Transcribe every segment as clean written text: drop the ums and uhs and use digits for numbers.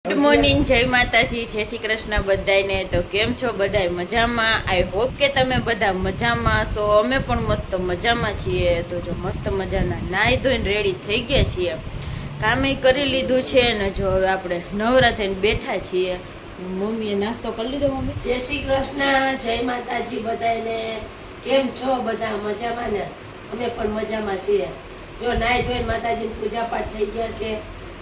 Good morning, જય માતાજી, જય શ્રી કૃષ્ણ બધાને। તો કેમ છો બધા? મજામાં? આઈ હોપ કે તમે બધા મજામાં છો। અમે પણ મસ્ત મજામાં છીએ। તો જો મસ્ત મજાના નાહી ધોઈને રેડી થઈ ગયા છીએ, કામે કરી લીધું છે ને જો હવે આપણે નવરા થઈને બેઠા છીએ। મમ્મીએ નાસ્તો કરી લીધો? મમ્મી જય શ્રી કૃષ્ણ, જય માતાજી બધાને। કેમ છો બધા? મજામાં ને? અમે પણ મજામાં છીએ। જો નાહી ધોઈને માતાજીની પૂજા પાઠ થઈ ગયા છે,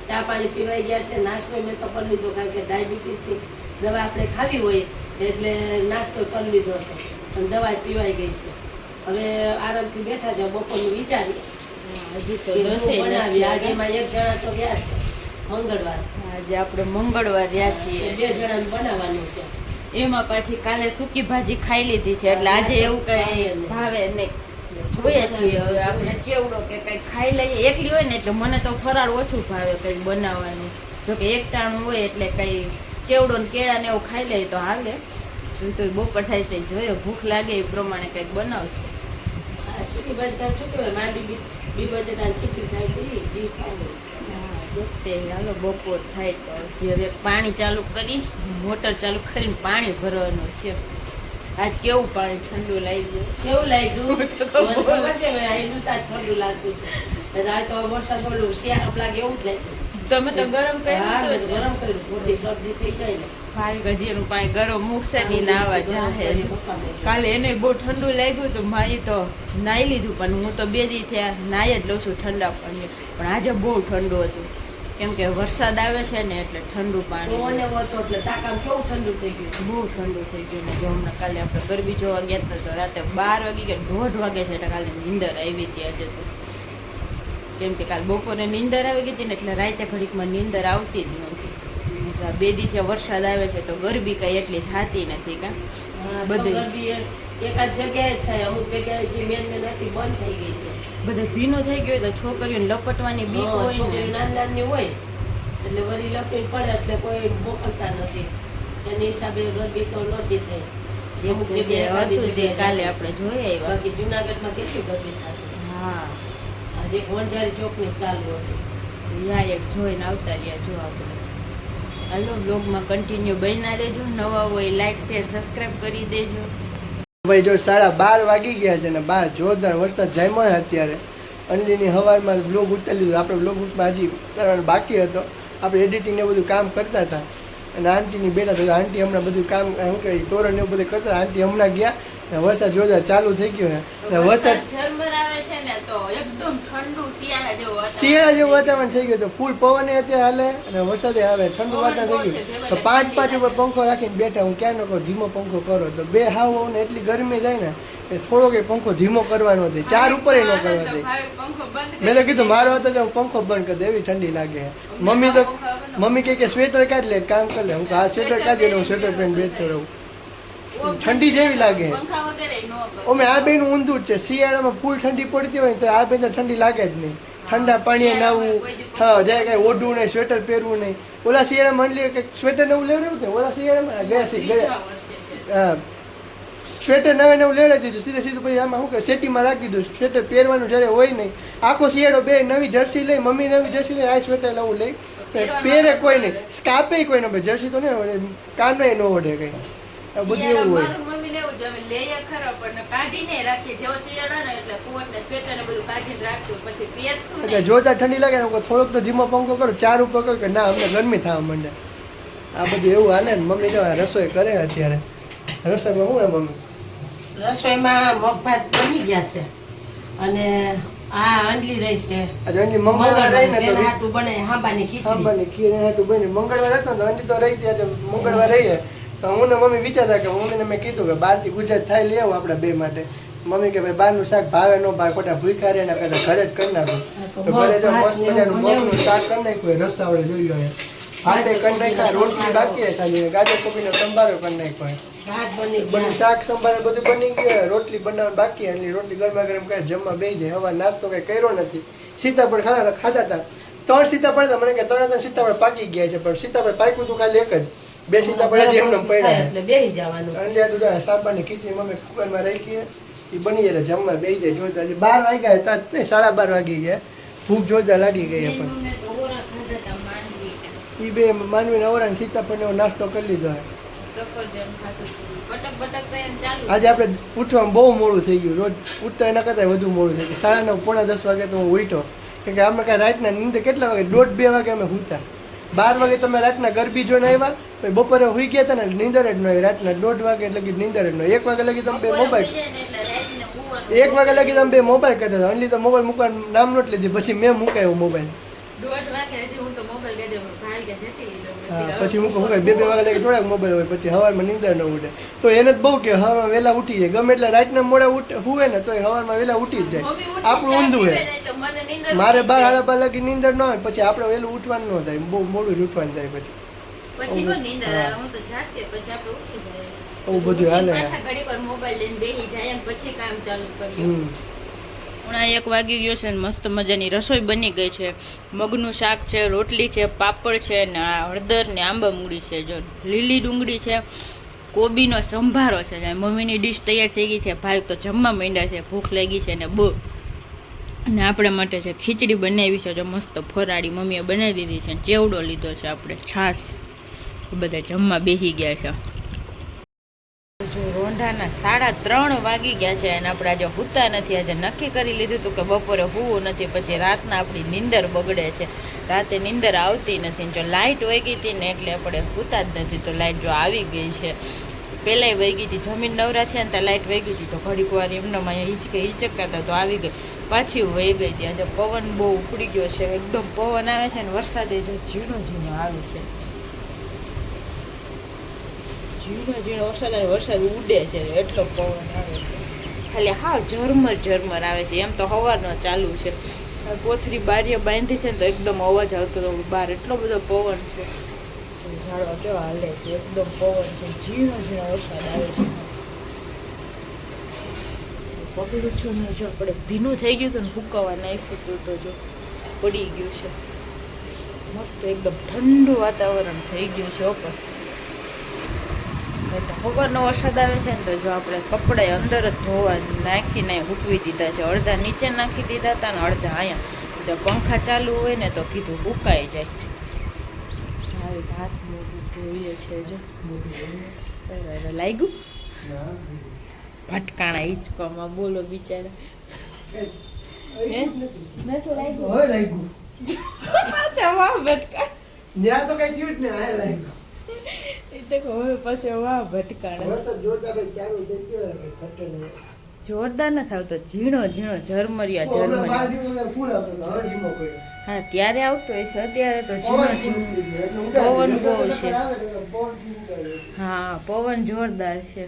ચા પાણી પીવાઈ ગયા છે, નાસ્તો મેં તો કરી લીધો, કારણ કે ડાયાબિટીસની દવા આપણે ખાવી હોય એટલે નાસ્તો કરી લીધો છે અને દવા પીવાઈ ગઈ છે। હવે આરામથી બેઠા છે, બપોરનું વિચારી હજી તો બનાવી। આજે એમાં એક જણા તો ગયા છે મંગળવાર, આજે આપણે મંગળવાર રહ્યા છીએ, 2 જણાને બનાવવાનું છે। એમાં પાછી કાલે સૂકી ભાજી ખાઈ લીધી છે એટલે આજે એવું કઈ ભાવે નહીં। જોઈએ છીએ હવે આપણે ચેવડો કે કંઈક ખાઈ લઈએ। એકલી હોય ને એટલે મને તો ફરાળ ઓછું ભાવે કંઈક બનાવવાનું, જોકે એકટાણું હોય એટલે કંઈ ચેવડો ને કેળા ને એવું ખાઈ લઈએ તો હાલે। તો બપોર થાય તો જોઈએ, ભૂખ લાગે એ પ્રમાણે કંઈક બનાવશું। છૂટી ભાજી છૂટી હોય, માંડી બી બટેટાની ખીચડી ખાઈ હતી, ઘી ખાઈ હાલો બપોર થાય તો હવે પાણી ચાલુ કરી, મોટર ચાલુ કરીને પાણી ભરવાનું છે। આજ કેવું પાણી ઠંડુ લાગ્યું? કેવું લાગ્યું? ખબર છે આયલું તાજ ઠંડુ લાગતું હતું, આ તો વરસાદ બોલું શિયાળો લાગે એવું જ લાગ્યું। તમે તો ગરમ હા કર્યું? ગરમ કર્યું, મોટી શરદી થઈ જાય ને ભાઈ ગજીનું પાણી ગરમ મૂકશે નહીં, નાવા જાહે। કાલે એને બહુ ઠંડુ લાગ્યું તો મારી તો નાહી લીધું, પણ હું તો 2 દી થયા નાહી જ લઉં છું ઠંડા પાણી, પણ આજે બહુ ઠંડુ હતું કેમ કે વરસાદ આવે છે ને એટલે ઠંડુ પાણી એટલે ટાંકામાં કેવું ઠંડુ થઈ ગયું, બહુ ઠંડુ થઈ ગયું ને। જો હમણાં કાલે આપણે ગરબી જોવા ગયા હતા તો રાતે 12 વાગી ગયા, 1:30 વાગે છે એટલે કાલે નીંદર આવી હતી આજે તો, કેમ કે કાલે બપોરે નીંદર આવી ગઈ હતી ને એટલે રાતે ઘડીકમાં નીંદર આવતી જ નથી। 2 દિવસે વરસાદ આવે છે તો ગરબી કઈ એટલી થતી નથી કા બધી ગરબી એકાદ જગ્યાએ જ થાય, અમુક જગ્યાએ જે મેન હતી બંધ થઈ ગઈ છે। બધે ભીનું થઈ ગયું તો છોકરીઓને લપટવાની બીક હોય ને, નાની હોય એટલે વળી લપટી પડે એટલે કોઈ મોકલતા નથી, એની હિસાબે ગરબી તો નહોતી થઈ। અમુક જગ્યાએ હતું તે કાલે આપણે જોઈ આવ્યા, બાકી જુનાગઢમાં કેટલી ગરબી થતી। હા, આજે વણઝારી ચોકની ચાલુ હતી, ત્યાં એક જોઈને આવતા રહ્યા। જો આપણે હાલો બ્લોગમાં કન્ટિન્યુ બન્યા રહેજો, નવા હોય લાઈક શેર સબસ્ક્રાઇબ કરી દેજો। ભાઈ જો 12:30 વાગી ગયા છે ને બહાર જોરદાર વરસાદ જામ્યો છે અત્યારે। અંજલીની હવારમાં બ્લોગ ઉતારી લીધો, આપણે બ્લોગ માં હજી કરવાનો બાકી હતો, આપણે એડિટિંગ ને બધું કામ કરતા હતા અને આંટીની બેઠા હતા, આંટી હમણાં બધું કામ શું કહે તોરણ એવું બધું કરતા, આંટી હમણાં ગયા ને વરસાદ જોરદાર ચાલુ થઈ ગયો છે ને વરસાદ ઝરમર આવે છે ને તો એકદમ ઠંડુ શિયાળા જેવું વાતાવરણ થઈ ગયું, તો ફૂલ પવન અત્યારે હાલે અને વરસાદે આવે, ઠંડુ વાતાવરણ થઈ ગયું, તો 5 ઉપર પંખો રાખીને બેઠા। હું ક્યાં ન કહું ધીમો પંખો કરો તો બે હાવ ને એટલી ગરમી જાય ને એ થોડો કે પંખો ધીમો કરવાનો દે, 4 ઉપર ન કરવા દે। મેં તો કીધું મારો હતો તો પંખો બંધ કરી દે, એવી ઠંડી લાગે। મમ્મી કે સ્વેટર કાઢ લે, કામ કરી લે। હું આ સ્વેટર કાઢી હું સ્વેટર પહેરીને બેઠતો રહું, ઠંડી જેવી લાગે। અમે આ બેનું ઊંધું જ છે, શિયાળામાં ફૂલ ઠંડી પડતી હોય તો આ બેન ઠંડી લાગે જ નહીં, ઠંડા પાણીએ નાવું, હા જાય કાંઈ ઓઢવું નહીં, સ્વેટર પહેરવું નહીં। ઓલા શિયાળામાં મંડલી કંઈક સ્વેટર નવું લેવું હતું, ઓલા શિયાળામાં ગયા હા સ્વેટર નવે નવું લેવડાવી દીધું, સીધું પછી આમાં શું કે સેટીમાં રાખી દીધું, સ્વેટર પહેરવાનું જ્યારે હોય નહીં, આખો શિયાળો બે નવી જર્સી લઈ, મમ્મી નવી જર્સી લઈ, આ સ્વેટર નવું લઈ પહેરે કોઈ નહીં, કાપે કોઈ નહીં, જર્સી તો નહીં કાનને ન ઓઢે કંઈ, બધું એવું હોય। જોતા ઠંડી લાગે ને થોડોક તો ધીમો પંખો કરો, 4 ઉપર કરો કે ના અમને ગરમી થવા માંડે, આ બધું એવું હાલે ને। મમ્મી જો રસોઈ કરે અત્યારે, રસોઈમાં શું હે મમ્મી? રસોઈમાં મગ ભાત બની ગયા છે અને આ અંડલી રહી છે, મંગળવાર રહી ને તો હાટું બને હાંબાની ખીર હાટું બની, મંગળવાર હતો તો અંડલી તો રહી ત્યાં મંગળવાર રહીએ તો હું ને મમ્મી વિચારતા કે મમ્મીને મેં કીધું કે બહારથી ગુજરાત થાય લઈ આવું આપણા 2 માટે। મમ્મી કે ભાઈ બહારનું શાક ભાવે ન ભાવે, ખોટા ભૂખ્યા રહે એના કરતાં ઘરે જ કરી નાખું, તો ઘરે જો મસ્ત મજાનું મગનું શાક કરી નાખ્યું, રસાવાળે જોઈ લો ભાતે કરી નાખ્યા, રોટલી બાકી ખાલી ગાજર કોબીનો સંભારો કરી નાખ્યો, બધું શાક સંભાર બધું બની ગયું, રોટલી બનાવવાનું બાકી, એટલે રોટલી ગરમા ગરમ કઈ જમવા બેસી જાય। હવા નાસ્તો કઈ કર્યો નથી, સીતાફળ ખાતા હતા, 3 સીતાફળ હતા, મને કે 3 સીતાફળ પાકી ગયા છે, પણ સીતાફળ પાક્યું હતું ખાલી એક જ, 2 સીતાફળ હજી એમને પડ્યા એટલે બેસી જવાનું। એટલે દુધા સાબાની ખીચડી મમ્મી કુકરમાં રાખી એ બની જાય જમવા બેસી જાય, જોતા 12 વાગ્યા હતા નહીં, 12:30 વાગી ગયા, ભૂખ જોરદાર લાગી ગઈ પણ એ બે માનવીને અવરાને સીતાફળનો નાસ્તો કરી લીધો હે. સફરજન ખાતું હતું. બટક બટક તો એમ ચાલુ. આજે આપણે ઉઠવામાં બહુ મોડું થઈ ગયું. રોજ ઉઠતા એના કરતાં વધુ મોડું થઈ ગયું. 9:30 પોણા 10 વાગે તો હું ઉઠ્યો. કેમ કે અમે કાંઈ રાતના નીંદર કેટલા વાગે 1:30-2 વાગે અમે સૂતા. 12 વાગે તમે રાતના ગરબી જોઈને આવ્યા, પછી બપોરે સુઈ ગયા હતા ને નીંદર જ ન આવી. રાતના 1:30 વાગે લગી નીંદર જ ન આવી. 1 વાગે લગી તમે બે મોબાઈલ 1 વાગે લગી તમે બે મોબાઈલ કરતા હતા. એટલે તો મોબાઈલ મૂકવાનું નામ નહોતું લીધી. પછી મેં મુકાયો મોબાઈલ. 1:30 વાગે હજી હું તો મોબાઈલ લઈ દઉં. ભાઈ કે જતી લીધો. પછી હું કહું 2 વાગે લગી થોડાક મોબાઈલ હોય, પછી સવારમાં નીંદર ન ઉડે. તો એને જ બહુ કે સવારમાં વહેલા ઉઠી જાય. ગમે એટલે રાતના મોડા હુવે ને તો સવારમાં વહેલા ઉઠી જ જાય. આપણું ઊંધું હે. મારે 12-12 લગી નીંદર ન આવે, પછી આપણે વહેલું ઉઠવાનું ન થાય. બહુ મોડું જ ઉઠવાનું થાય પછી. પછી નો નીંદર આવે. હું તો જાગતે પછી આપણે ઉઠી જાય. બહુ બધું હાલે. પાછા ઘડીક વાર મોબાઈલ લઈને બેસી જાય એમ પછી કામ ચાલુ કર્યું. હમણાં 1 વાગી ગયો છે ને મસ્ત મજાની રસોઈ બની ગઈ છે. મગનું શાક છે, રોટલી છે, પાપડ છે ને હળદર ને આંબા મૂડી છે. જો લીલી ડુંગળી છે, કોબીનો સંભારો છે. મમ્મીની ડીશ તૈયાર થઈ ગઈ છે. ભાઈ તો જમવા માંડ્યા છે, ભૂખ લાગી છે ને બહુ. અને આપણે માટે છે ખીચડી બનાવી છે, જો મસ્ત ફરાળી મમ્મીએ બનાવી દીધી છે. ચેવડો લીધો છે આપણે, છાશ. બધા જમવા બેસી ગયા છે. જો રોંઢાના 3:30 વાગી ગયા છે અને આપણે આજે સૂતા નથી. આજે નક્કી કરી લીધું હતું કે બપોરે સૂવું નથી, પછી રાતના આપણી નીંદર બગડે છે. રાતે નીંદર આવતી નથી. જો લાઇટ વહી ગઈ હતી ને એટલે આપણે સૂતા જ નથી. તો લાઇટ જો આવી ગઈ છે. પહેલાંય વહી ગઈ હતી, જમીન નવરા થયા ને ત્યાં લાઇટ વહી ગઈ હતી. તો ઘડીક વાર એમનામાં અહીંયા હિંચકતા હતા તો આવી ગઈ, પાછી વહી ગઈ હતી. આજે પવન બહુ ઉપડી ગયો છે, એકદમ પવન આવે છે ને વરસાદે જો ઝીણો ઝીણો આવે છે. ઝીણો ઝીણો વરસાદ આવે, વરસાદ ઉડે છે એટલો પવન આવે છે. ખાલી હાવ ઝરમર આવે છે. એમ તો સવારનો ચાલુ છે. કોથરી બારીએ બાંધી છે ને તો એકદમ અવાજ આવતો હતો બહાર. એટલો બધો પવન છે. ઝાડવા કેવા હાલે છે, એકદમ પવન છે. ઝીણો ઝીણો વરસાદ આવે છે. પકડું છું ને જો આપણે ભીનું થઈ ગયું હતું ને ફૂંકાવા નાખ્યું હતું તો જો પડી ગયું છે. મસ્ત એકદમ ઠંડુ વાતાવરણ થઈ ગયું છે. ઉપર સવારનો વરસાદ આવે છે ને તો જો આપણે કપડાં અંદર જ ધોવા નાખીને સૂકવી દીધા છે. અડધા નીચે નાખી દીધા હતા ને અડધા અહીંયા. જો પંખા ચાલુ હોય ને તો કીધું સુકાઈ જાય. આવી હાથ મોઢું ધોઈએ છે. જો લાગ્યું ભટકાણા હિંચકોમાં. બોલો બિચારા. નથી લાગ્યું. પાછા વાહ ભટકા. ત્યાં તો કઈ થયું જ ને આ લાગ્યું. હવે પછી વાહ ભટકાણા. જોરદાર નથી આવતો, ઝીણો ઝીણો ઝરમરિયા. હા ત્યારે આવતો હશે, અત્યારે તો ઝીણો ઝીણો પવન બહુ છે. હા પવન જોરદાર છે.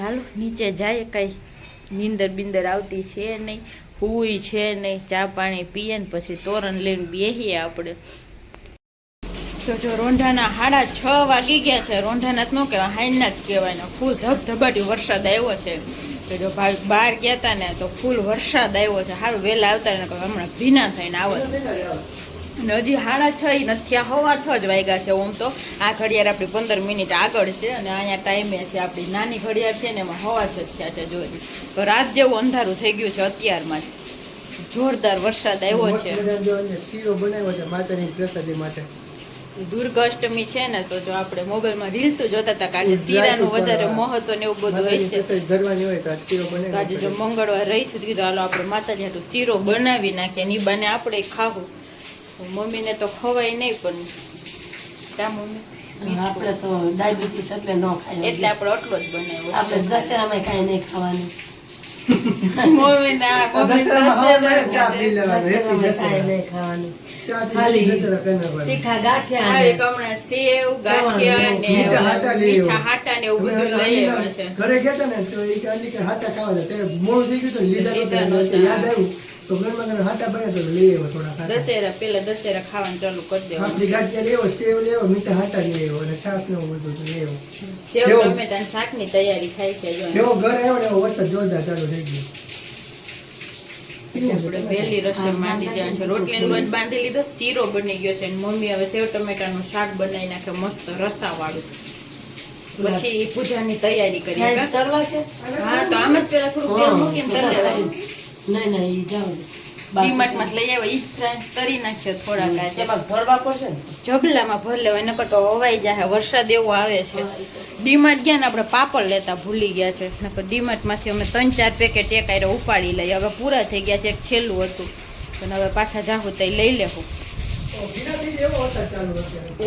હાલો નીચે જાય. કઈ નીંદર બિંદર આવતી છે નહીં, હુઈ છે નહીં. ચા પાણી પીએ ને પછી તોરણ લઈને બેસીએ આપણે. તો જો રોંઢાના 6:30 વાગી ગયા છે. રોંઢાના જ ન કહેવાય, હાઈના જ કહેવાય ને. ફૂલ ધબધબાટી વરસાદ આવ્યો છે. તો જો ભાઈ બહાર ગયા હતા ને તો ફૂલ વરસાદ આવ્યો છે. સારું વહેલા આવતા ને હમણાં ભીના થઈને આવત. અને હજી 6:30 નથી, 6:15 જ વાગ્યા છે. ઓમ તો આ ઘડિયાળ આપણી 15 મિનિટ આગળ છે અને અહીંયા ટાઈમે છે. આપણી નાની ઘડિયાળ છે ને એમાં 6:15 થયા છે. જોઈ તો રાત જેવું અંધારું થઈ ગયું છે અત્યારમાં જ. જોરદાર વરસાદ આવ્યો છે. શીરો બનાવ્યો છે માતાની પ્રસાદી માટે. દુર્ગાષ્ટમી છે ને તો જો આપણે મોબાઈલમાં રીલ્સ જોતા હતા કે આજે શીરાનું વધારે મહત્વ ને એવું બધું હોય છે. તો આજે જો મંગળવાર રહીશું કીધું હાલો આપણે માતાજી હાટું શીરો બનાવી નાખીએ. ની બને આપણે ખાવું. મમ્મીને તો ખવાય નહીં પણ ક્યાં મમ્મી આપણે તો ડાયાબિટીસ એટલે ન ખાય, એટલે આપણે આટલો જ બનાવ્યો. આપણે દશેરામાં કાંઈ નહીં ખાવાનું. મમ્મી ના દશેરામાં કાંઈ નહીં ખાવાનું. તીખા ગાંઠિયા ને હમણાં સેવ ગાંઠિયા ને મીઠા હાટા ને એવું બધું લઈ આવ્યા છે. ઘરે ગયા હતા ને તો એ કે હાટા ખાવા હતા. મોડું થઈ ગયું તો લીધા યાદ આવ્યું તો ઘરમાં હાટા બન્યા તો લઈ આવ્યો થોડા. દશેરા ખાવાનું ચાલુ કરી દેવું. આપણી ગાંઠિયા લેવો, સેવ લેવો, મીઠા હાટા લેવો અને છાસ ને એવું બધું લેવો. સેવ ટમેટા ની શાક ની તૈયારી થાય છે. જેવો ઘર આવ્યો ને એવો વરસાદ જોરદાર ચાલુ થઈ ગયો. આપણે વહેલી રસોઈ માંડી જવાનું છે. રોટલીનો લોટ બાંધી લીધો, શીરો બની ગયો છે. મમ્મી હવે સેવ ટમેટાનું શાક બનાવી નાખે મસ્ત રસા વાળું. પછી પૂજાની તૈયારી કરીએ. કરવા છે. હા તો આમ જ પેલા થોડું તેલ મૂકીને તળ લેવાનું. નહીં ઈ જાવ ડીમાર્ટમાં લઈ આવ્યા ઈ ફ્રાય કરી નાખ્યો થોડાક આજે એમાં ભરવા પડશે ને જબલામાં ભર લેવાય નકર તો હવાઈ જાય વરસાદ એવો આવે છે ડીમાર્ટ ગયા ને આપણે પાપડ લેતા ભૂલી ગયા છે નકર ડીમાર્ટમાંથી અમે 3-4 પેકેટ એક આરે ઉપાડી લઈએ હવે પૂરા થઈ ગયા છે એક છેલ્લું હતું પણ હવે પાછા જાહું તો લઈ લેવું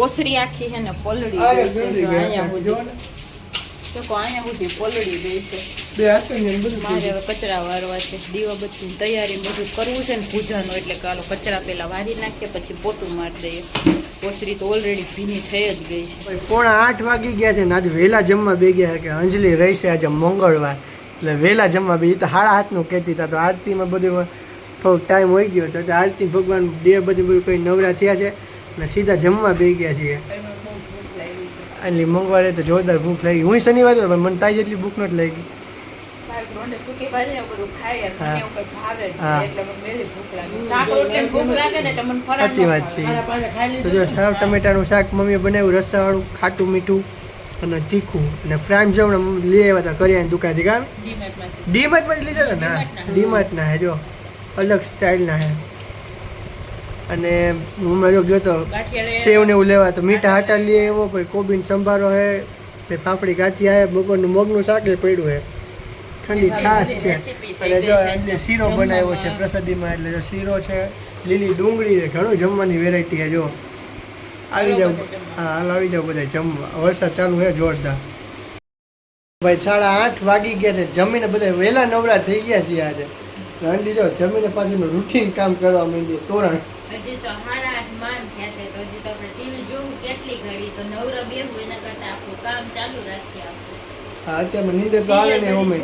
ઓસરી આખી છે ને પલળી ગઈ છે જો અહીંયા સુધી પલળી ગઈ છે મારે હવે કચરા વારવા છે દીવાબત્તીની તૈયારી બધું કરવું છે ને પૂજાનું એટલે કાલો કચરા પેલા વારી નાખીએ પછી પોતું મારી દઈએ ઓસરી તો ઓલરેડી ભીની થઈ જ ગઈ છે 7:45 વાગી ગયા છે ને આજે વહેલા જમવા બે ગયા કે અંજલિ રહી છે આજે મંગળવાર એટલે વહેલા જમવા બે તો 7:30 કહેતી હતા તો આરતીમાં બધું થોડોક ટાઈમ હોઈ ગયો તો આરતી ભગવાન બધું કંઈ નવરા થયા છે અને સીધા જમવા બે ગયા છીએ એટલે મંગળવારે તો જોરદાર ભૂખ લાગી હું શનિવારે પણ મને તાઈ જેટલી ભૂખ નથી લાગી સાચી વાત છે તો જો સાવ ટમેટાનું શાક મમ્મીએ બનાવ્યું રસાવાળું ખાટું મીઠું અને તીખું અને ફ્રાઈમ જમણ લઈ આવ્યા હતા કરિયાની દુકાનથી કામ ડીમાર્ટમાં જ લીધા હતા ને ડીમાર્ટના હે જો અલગ સ્ટાઇલના હે અને હું જો ગયો તો સેવ ને એવું લેવા તો મીઠા હાટા લઈએ એવો પછી કોબીનો સંભારો હે પછી ફાફડી ગાંઠિયા હે બપોરનું મગનું શાક પડ્યું હે ઠંડી છાશ છે અને જો એટલે શીરો બનાવ્યો છે પ્રસાદીમાં એટલે જો શીરો છે લીલી ડુંગળી છે ઘણું જમવાની વેરાયટી છે જો આવી જાવ હા હાલ આવી જાવ બધા જમવા વરસાદ ચાલુ છે જોરદાર ભાઈ 8:30 વાગી ગયા છે જમીને બધા વહેલા નવરા થઈ ગયા છીએ આજે ઠંડી જો જમીને પાછું રૂટીન કામ કરવા માંડીએ તોરણ હજી તો 8:30 માન થયા છે તો હજી તો આપણે ટીવી જોવું કેટલી ઘડી તો નવરા બેહું એના કરતા આપણું કામ ચાલુ રાખીએ હા અત્યારે નીંદર તો આવે ને ઓમે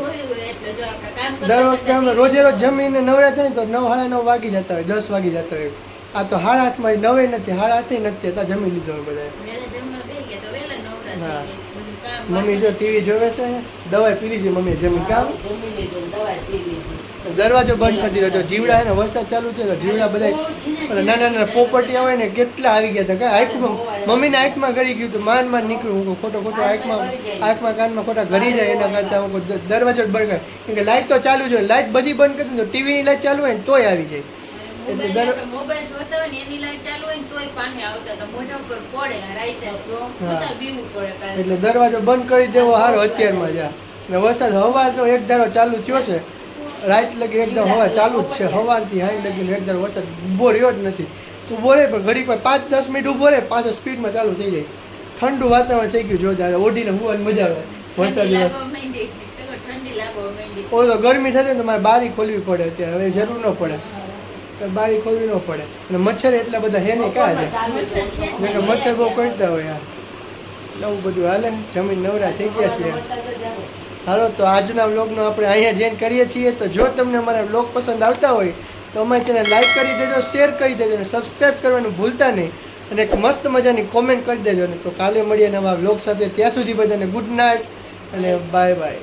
એટલે જો આપણે કામ દર વખતે અમે રોજે રોજ જમીને નવરા થાય તો 9:30 વાગી જતા હોય 10 વાગી જતા હોય આ તો 8:30 માં 9 નથી 8:30 નથી હતા જમી લીધો હોય બધા વેલા જમવા બેહી ગયા તો વેલા નવરા થઈ ગયા બધું કામ મમ્મી જો ટીવી જોવે છે દવાઈ પી લીધી મમ્મી જમી કામ જમી લીધું દવા પી લીધી દરવાજો બંધ કરી દીધો જીવડા હે ને વરસાદ ચાલુ છે તો જીવડા બધા નાના નાના પોપટી આવે ને કેટલા આવી ગયા હતા આંખમાં મમ્મીને આંખમાં ગળી ગયું તો માંડ માંડ નીકળ્યું હું ખોટો આંખમાં કાનમાં ખોટા ઘરી જાય એના કરતા હું દરવાજો જ બંધ કર કેમ કે લાઇટ તો ચાલુ છે લાઇટ બધી બંધ કરી તો ટીવીની લાઇટ ચાલુ હોય ને તોય આવી જાય મોબાઈલ જોતા હોય ને એની લાઈટ ચાલુ હોય ને તોય પાસે આવતા તો મોઢા ઉપર પડે રાઈતે જોતા બીવું પડે એટલે દરવાજો બંધ કરી દેવો સારો અત્યારમાં જા ને વરસાદ હવાનો એક ધારો ચાલુ થયો છે રાત લગી એકદમ હવા ચાલુ જ છે સવારથી હાઈ લગીને એકદમ વરસાદ ઊભો રહ્યો જ નથી ઊભો રહે પણ ઘડીક 5-10 મિનિટ ઊભો રહે પાછો સ્પીડમાં ચાલુ થઈ જાય ઠંડુ વાતાવરણ થઈ ગયું જોરદાર ઓઢીને હોવાની મજા આવે વરસાદ ઠંડી લાગવા માંડી ઓલો તો ગરમી થતી ને તો મારે બારી ખોલવી પડે અત્યારે હવે જરૂર ન પડે તો બારી ખોલવી ન પડે અને મચ્છર એટલા બધા હે નહીં કાં છે મચ્છર બહુ કરતા હોય યાર નવું બધું હાલે જમીન નવરા થઈ ગયા છે હાલો તો આજના વ્લોગનો આપણે અહીંયા જેન કરીએ છીએ તો જો તમને અમારા વ્લોગ પસંદ આવતા હોય તો અમારી ચેનલ લાઈક કરી દેજો શેર કરી દેજો અને સબસ્ક્રાઈબ કરવાનું ભૂલતા નહીં અને એક મસ્ત મજાની કોમેન્ટ કરી દેજો ને તો કાલે મળીએ નવા વ્લોગ સાથે ત્યાં સુધી બધાને ગુડ નાઇટ અને બાય બાય